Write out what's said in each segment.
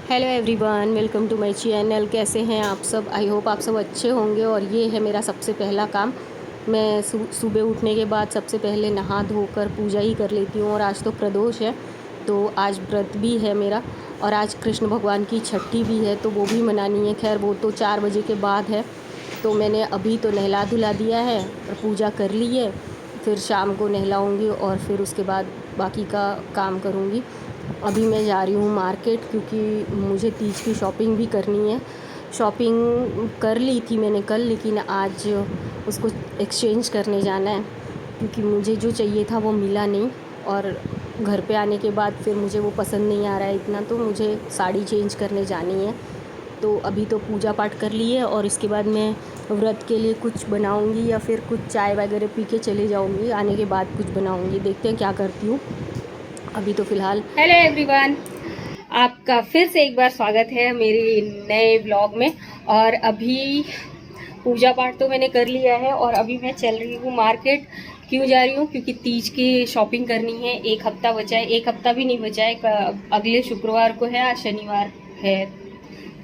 Hello everyone, welcome to my channel. कैसे हैं आप सब? आई होप आप सब अच्छे होंगे। और ये है मेरा सबसे पहला काम। मैं सुबह उठने के बाद सबसे पहले नहा धोकर पूजा ही कर लेती हूँ। और आज तो प्रदोष है, तो आज व्रत भी है मेरा। और आज कृष्ण भगवान की छठी भी है, तो वो भी मनानी है। खैर वो तो 4 बजे के बाद है। तो मैंने अभी तो नहला धुला दिया है और पूजा कर ली है। फिर शाम को नहलाऊँगी और फिर उसके बाद बाकी का काम करूँगी। अभी मैं जा रही हूँ मार्केट, क्योंकि मुझे तीज की शॉपिंग भी करनी है। शॉपिंग कर ली थी मैंने कल, लेकिन आज उसको एक्सचेंज करने जाना है, क्योंकि मुझे जो चाहिए था वो मिला नहीं। और घर पे आने के बाद फिर मुझे वो पसंद नहीं आ रहा है इतना, तो मुझे साड़ी चेंज करने जानी है। तो अभी तो पूजा पाठ कर ली है और इसके बाद मैं व्रत के लिए कुछ बनाऊंगी या फिर कुछ चाय वगैरह पी के चले जाऊंगी। आने के बाद कुछ बनाऊंगी, देखते हैं क्या करती हूँ। अभी तो फ़िलहाल हेलो एवरीवन, आपका फिर से एक बार स्वागत है मेरे नए ब्लॉग में। और अभी पूजा पाठ तो मैंने कर लिया है और अभी मैं चल रही हूँ मार्केट। क्यों जा रही हूँ? क्योंकि तीज की शॉपिंग करनी है। एक हफ़्ता बचा है, एक हफ़्ता भी नहीं बचा है। अगले शुक्रवार को है, आज शनिवार है,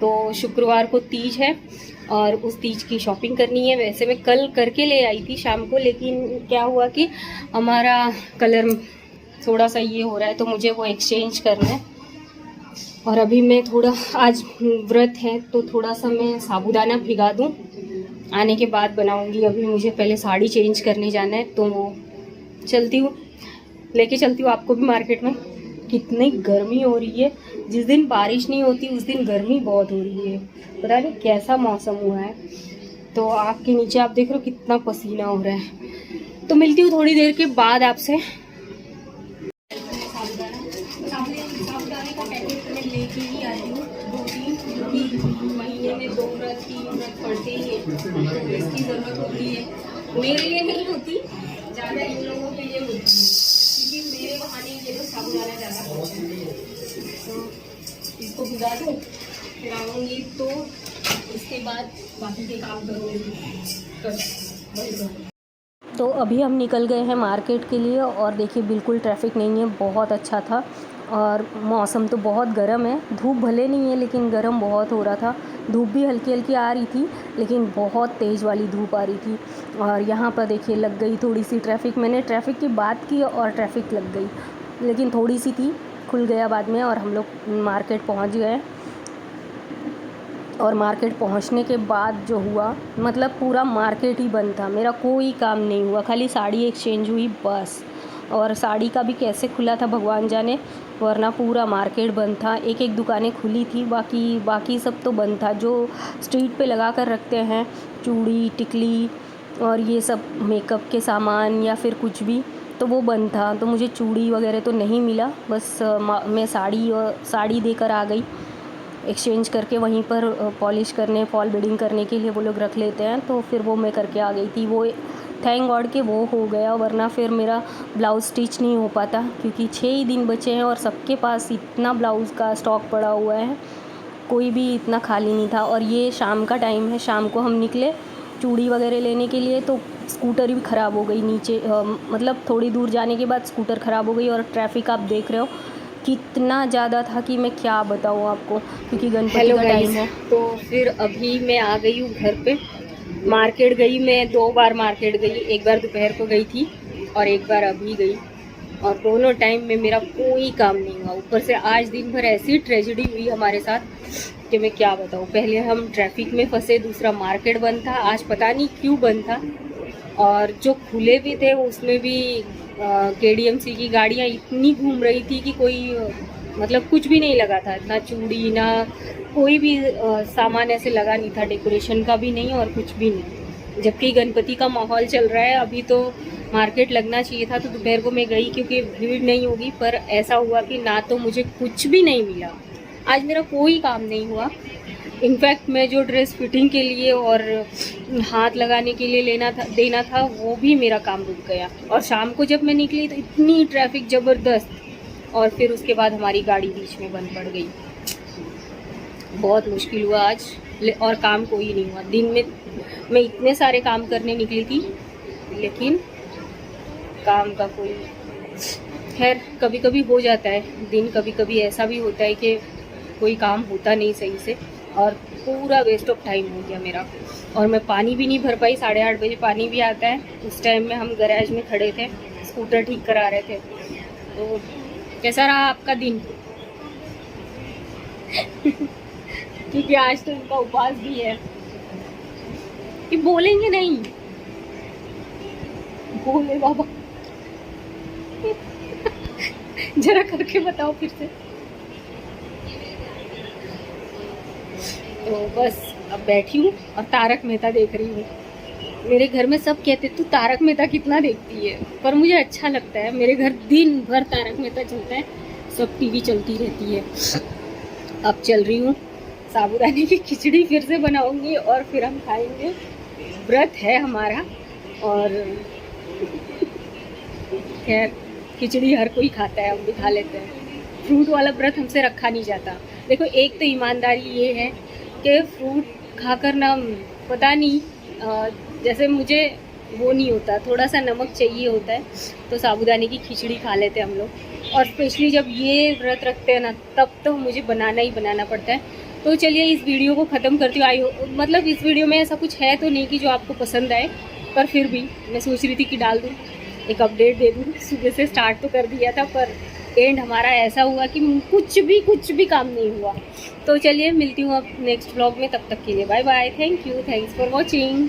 तो शुक्रवार को तीज है और उस तीज की शॉपिंग करनी है। वैसे मैं कल करके ले आई थी शाम को, लेकिन क्या हुआ कि हमारा कलर थोड़ा सा ये हो रहा है, तो मुझे वो एक्सचेंज करना है। और अभी मैं थोड़ा, आज व्रत है तो थोड़ा सा मैं साबूदाना भिगा दूँ, आने के बाद बनाऊंगी। अभी मुझे पहले साड़ी चेंज करने जाना है, तो चलती हूँ, लेके चलती हूँ आपको भी मार्केट में। कितनी गर्मी हो रही है, जिस दिन बारिश नहीं होती उस दिन गर्मी बहुत हो रही है। पता नहीं कैसा मौसम हुआ है। तो आँख के नीचे आप देख रहे हो कितना पसीना हो रहा है। तो मिलती हूँ थोड़ी देर के बाद आपसे। साबुदाने का पैकेट मैं लेके ही आती हूँ, 2-3, क्योंकि महीने में 2 व्रत 3 व्रत पड़ते ही हैं, तो इसकी ज़रूरत होती है। मेरे लिए नहीं होती ज़्यादा, इन लोगों के लिए होती है, क्योंकि मेरे बहाने ये लोग साबुदाना ज़्यादा खाते हैं। तो इसको भिगा दूँ, फिर आऊँगी तो उसके बाद बाकी के काम करूँगी। तो अभी हम निकल गए हैं मार्केट के लिए और देखिए बिल्कुल ट्रैफिक नहीं है, बहुत अच्छा था। और मौसम तो बहुत गर्म है, धूप भले नहीं है लेकिन गर्म बहुत हो रहा था। धूप भी हल्की हल्की आ रही थी, लेकिन बहुत तेज़ वाली धूप आ रही थी। और यहाँ पर देखिए लग गई थोड़ी सी ट्रैफिक। मैंने ट्रैफिक की बात की और ट्रैफिक लग गई, लेकिन थोड़ी सी थी, खुल गया बाद में और हम लोग मार्केट पहुँच गए। और मार्केट पहुंचने के बाद जो हुआ, मतलब पूरा मार्केट ही बंद था, मेरा कोई काम नहीं हुआ, खाली साड़ी एक्सचेंज हुई बस। और साड़ी का भी कैसे खुला था भगवान जाने, वरना पूरा मार्केट बंद था। एक एक दुकानें खुली थी, बाकी सब तो बंद था। जो स्ट्रीट पे लगा कर रखते हैं चूड़ी टिकली और ये सब मेकअप के सामान या फिर कुछ भी, तो वो बंद था। तो मुझे चूड़ी वगैरह तो नहीं मिला, बस मैं साड़ी देकर आ गई एक्सचेंज करके। वहीं पर पॉलिश करने, फॉल बीडिंग करने के लिए वो लोग रख लेते हैं, तो फिर वो मैं करके आ गई थी। वो थैंक गॉड कि वो हो गया, वरना फिर मेरा ब्लाउज़ स्टिच नहीं हो पाता, क्योंकि 6 ही दिन बचे हैं और सबके पास इतना ब्लाउज़ का स्टॉक पड़ा हुआ है, कोई भी इतना खाली नहीं था। और ये शाम का टाइम है, शाम को हम निकले चूड़ी वगैरह लेने के लिए, तो स्कूटर भी ख़राब हो गई नीचे। मतलब थोड़ी दूर जाने के बाद स्कूटर ख़राब हो गई। और ट्रैफिक आप देख रहे हो कितना ज़्यादा था कि मैं क्या बताऊँ आपको, क्योंकि गणपति का टाइम है। तो फिर अभी मैं आ गई हूँ घर पे। मार्केट गई मैं 2 बार मार्केट गई, एक बार दोपहर को गई थी और एक बार अभी गई, और दोनों टाइम में मेरा कोई काम नहीं हुआ। ऊपर से आज दिन भर ऐसी ट्रेजेडी हुई हमारे साथ कि मैं क्या बताऊँ। पहले हम ट्रैफिक में फंसे, दूसरा मार्केट बंद था, आज पता नहीं क्यों बंद था। और जो खुले भी थे उसमें भी KDMC की गाड़ियाँ इतनी घूम रही थी कि कोई मतलब कुछ भी नहीं लगा था, ना चूड़ी ना कोई भी सामान ऐसे लगा नहीं था, डेकोरेशन का भी नहीं और कुछ भी नहीं। जबकि गणपति का माहौल चल रहा है, अभी तो मार्केट लगना चाहिए था। तो दोपहर को मैं गई क्योंकि भीड़ नहीं होगी, पर ऐसा हुआ कि ना तो मुझे कुछ भी नहीं मिला। आज मेरा कोई काम नहीं हुआ। इनफैक्ट मैं जो ड्रेस फिटिंग के लिए और हाथ लगाने के लिए देना था, वो भी मेरा काम रुक गया। और शाम को जब मैं निकली तो इतनी ट्रैफिक ज़बरदस्त, और फिर उसके बाद हमारी गाड़ी बीच में बंद पड़ गई। बहुत मुश्किल हुआ आज, और काम कोई नहीं हुआ। दिन में मैं इतने सारे काम करने निकली थी, लेकिन काम का कोई, खैर कभी कभी हो जाता है दिन, कभी कभी ऐसा भी होता है कि कोई काम होता नहीं सही से और पूरा वेस्ट ऑफ टाइम हो गया मेरा। और मैं पानी भी नहीं भर पाई, 8:30 बजे पानी भी आता है, उस टाइम में हम गैराज में खड़े थे, स्कूटर ठीक करा रहे थे। तो कैसा रहा आपका दिन? क्योंकि आज तो उनका उपवास भी है। कि बोलेंगे नहीं, बोले बाबा। जरा करके बताओ फिर से। तो बस अब बैठी हूँ और तारक मेहता देख रही हूँ। मेरे घर में सब कहते तू तारक मेहता कितना देखती है, पर मुझे अच्छा लगता है। मेरे घर दिन भर तारक मेहता चलता है, सब टीवी चलती रहती है। अब चल रही हूँ, साबूदाने की खिचड़ी फिर से बनाऊंगी और फिर हम खाएंगे। व्रत है हमारा, और खैर खिचड़ी हर कोई खाता है, हम भी खा लेते हैं। फ्रूट वाला व्रत हमसे रखा नहीं जाता। देखो, एक तो ईमानदारी ये है कि फ्रूट खाकर ना, पता नहीं, जैसे मुझे वो नहीं होता, थोड़ा सा नमक चाहिए होता है, तो साबूदाने की खिचड़ी खा लेते हैं हम लोग। और स्पेशली जब ये व्रत रखते हैं ना, तब तो मुझे बनाना ही बनाना पड़ता है। तो चलिए इस वीडियो को ख़त्म करती हूँ। मतलब इस वीडियो में ऐसा कुछ है तो नहीं कि जो आपको पसंद आए, पर फिर भी मैं सोच रही थी कि डाल दूँ, एक अपडेट दे दूँ। सुबह से स्टार्ट तो कर दिया था, पर एंड हमारा ऐसा हुआ कि कुछ भी काम नहीं हुआ। तो चलिए मिलती हूँ अब नेक्स्ट व्लॉग में, तब तक के लिए bye bye. Thank you, thanks for watching.